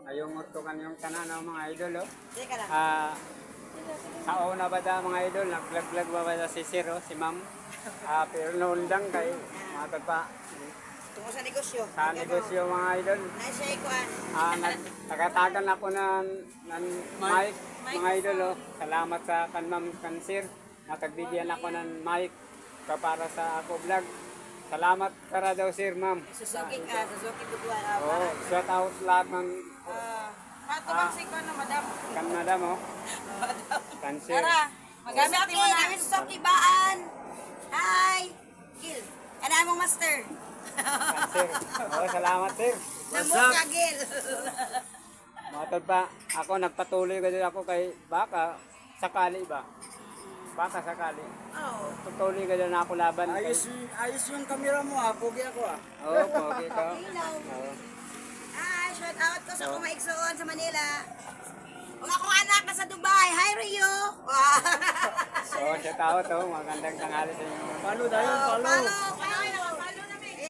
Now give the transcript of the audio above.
Ayong utukan yung tanan ng mga idol, oh. Teka lang. Sa una ba da mga idol, naglaglag ba ba si Sir, oh, si Ma'am? Pero noondang kay mga pa Tungo sa negosyo. sa negosyo mga idol. Nasa ikuan. Nagtagatagan ako ng mic, mga idol, oh. Salamat sa kan Ma'am kan Sir. Natagbigyan ako ng mic para sa ako vlog. Salamat para daw Sir, Ma'am. Suzuki ka, Suzuki Budwa. Oh, shout out lahat ng Pato bang si ko na, madam? kan Madam, oh. Kan Sir. Tara, magamit natin mo na. Kami Suzuki Baan. Hi. Gil. Ano mong master? Kan Sir. Oh, salamat Sir. Namok ka, Gil. Matod pa, ako nagpatuloy kasi ako kay baka sakali ba? Baka sakali. Oh. Tutuloy ka na ako laban kay... Ayos yung kamera mo ha, pogi ako ha. Oo, pogi ka. Hello. Oo. Hi, shout out ko sa akong maigsoon sa Manila. Kung akong anak na sa Dubai, hi Rio. Oo, shout out, oh. Magandang tanghali sa inyo. Paano dahil? Palo, palo